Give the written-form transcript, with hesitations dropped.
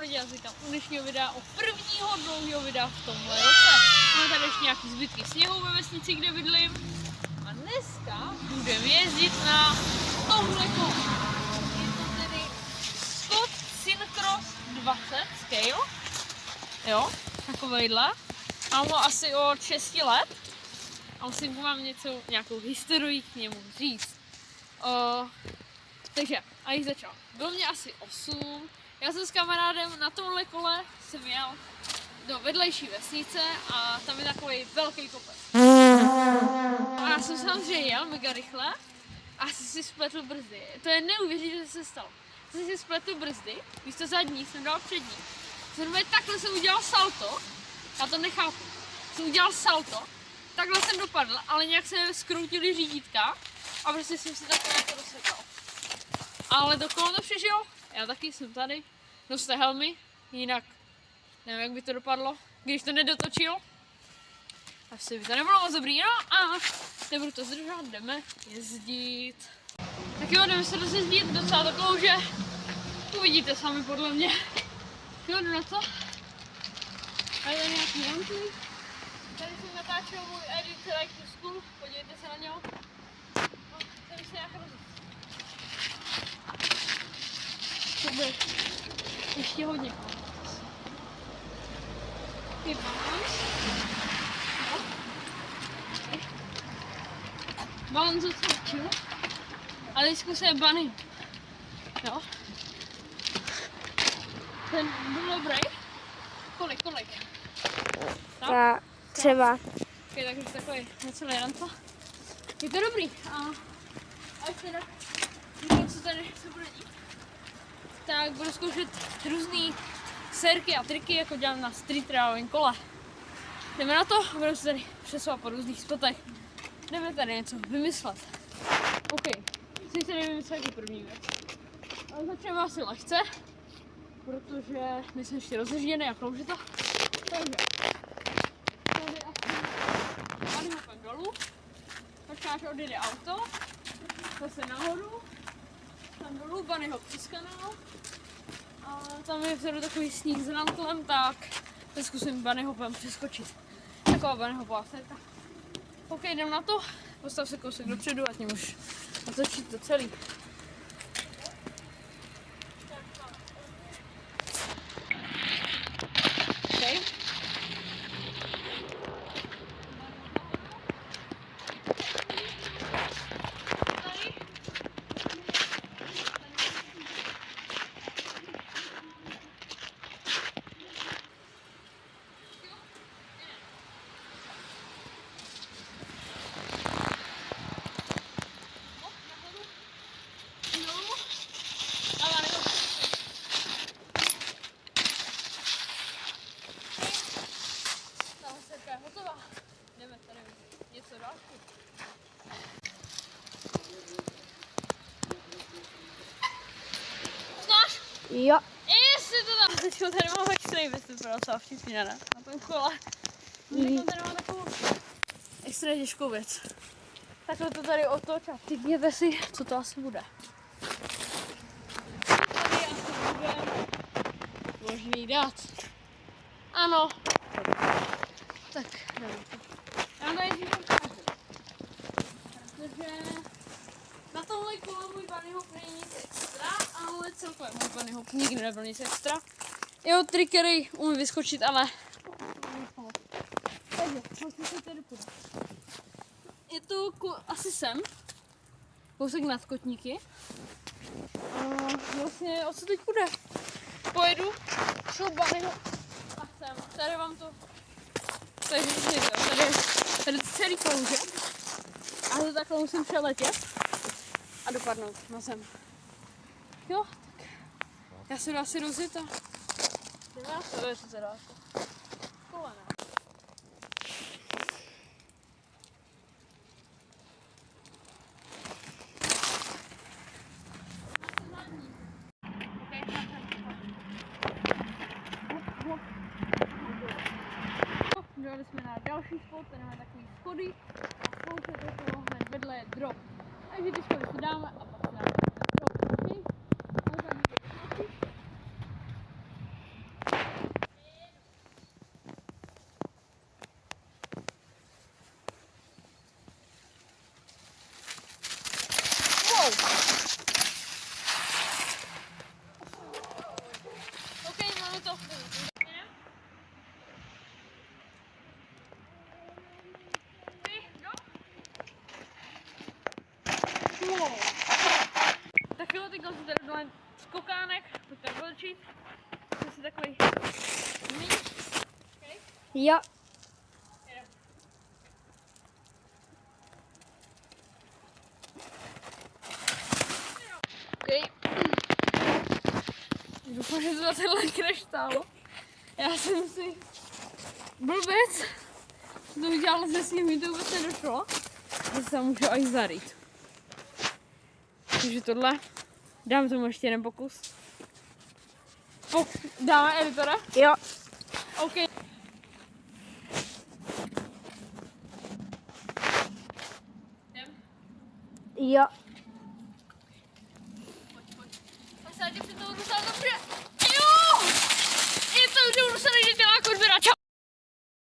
Já říkám u dnešního videa o prvního dlouhého videa v tomhle roce. Máme tady ještě nějaký zbytky sněhu ve vesnici, kde bydlím. A dneska budeme jezdit na tomhle kole. Je to tedy Scott Syncross 20 Scale. Jo, takovejhle. Mám ho asi od 6 let. A musím vám nějakou historii k němu říct. Takže, a jich začal. Bylo mě asi 8. Já jsem s kamarádem na tomhle kole jsem jel do vedlejší vesnice a tam je takový velký kopec. A já jsem samozřejmě jel mega rychle a jsem si spletl brzdy. To je neuvěřitelné, že se stalo. Jsem si spletl brzdy, místo zadní jsem dal přední. Takhle jsem udělal salto, já to nechápu. Jsem udělal salto, takhle jsem dopadl, ale nějak se skroutily řídítka a prostě jsem si takhle jako dosekal. Ale do kola to přežil, já taky jsem tady, noste helmy, jinak nevím, jak by to dopadlo, když to nedotočil. Asi by to nebylo moc dobrý, no a nebudu to zdržovat, jdeme jezdit. Tak jo, jdeme se rozjezdit docela do klouže, uvidíte sami podle mě. Jo, jdu na to. Tady je nějaký jamky. Tady jsem natáčel můj edit Like to School, podívejte se na něho. No, tady se nějak rozjet. To bude ještě hodně. Ty balans. No. Balans odskočil. A teď zkusíme bunny. Jo. Ten byl dobrý. Kolik? No? Třeba. Okay, takže takový necelý ranta. Je to dobrý. A až teda co tady se bude dít, tak budu zkoušet různý sérky a triky, jako dělám na street trailovém kole. Jdeme na to, budeme se tady přesouvat po různých spotech. Jdeme tady něco vymyslet. OK, si tady vymyslet jako první věc. Ale začneme asi lehce, protože nejsem ještě rozeřízený a klouže to. Takže tady asi hopem dolů, počkáš, odjede auto, zase nahoru, tam dolů, bunny hop přes kanál. A tam je vzadu takový sníh s rantlem, tak zkusím bunny hopem přeskočit. Taková bunny hopová sérka. OK, jdem na to, postav se kousek dopředu a tím už natočit to celý. Okay. Hotová. Jdeme tady něco další. Znáš? Jo. Jestli to tam. Teďko tady mám extra věc, to bylo docela vtipný, ne? Na tom kole. Teďko tady mám takovou extra těžkou věc. Takhle to tady otoč a typněte si, co to asi bude. Tady asi bude možný dát. Ano. Tak, nevím. Já tady si to ukážu. Protože na tomhle kole můj bunny hop není nic extra, ale celkově můj bunny hop nikdy nebyl nic extra. Jeho trik, který umí vyskočit, ale... Takže, vlastně se tady půjde. Je to asi sem. Kousek nad Kotníky. Vlastně o co teď půjde? Pojedu, šlu bunny hop a sem. Tady vám to... Takže tady je celý klouže a to takhle musím přeletět a dopadnout na zem. Jo, tak já se jdu asi rozjet a jdeme na to, jestli se dá to. Kolena. Dojeli jsme na další spot, tady máme takový schody a spouště toho hned vedle je drop. Takže ty schody si dáme a pak si dáme ten drop. to si takový mix. Okay. Jo. Okay. Doufám, že to za tenhle crash stálo. Já jsem si blbec to udělala se s ním, mi to vůbec nedošlo. Že se můžu až zarýt. Takže tohle, dám tomu ještě jeden pokus. Dáme editora? Jo. OK. Jo. Pojď. Tak se tě při toho dostal do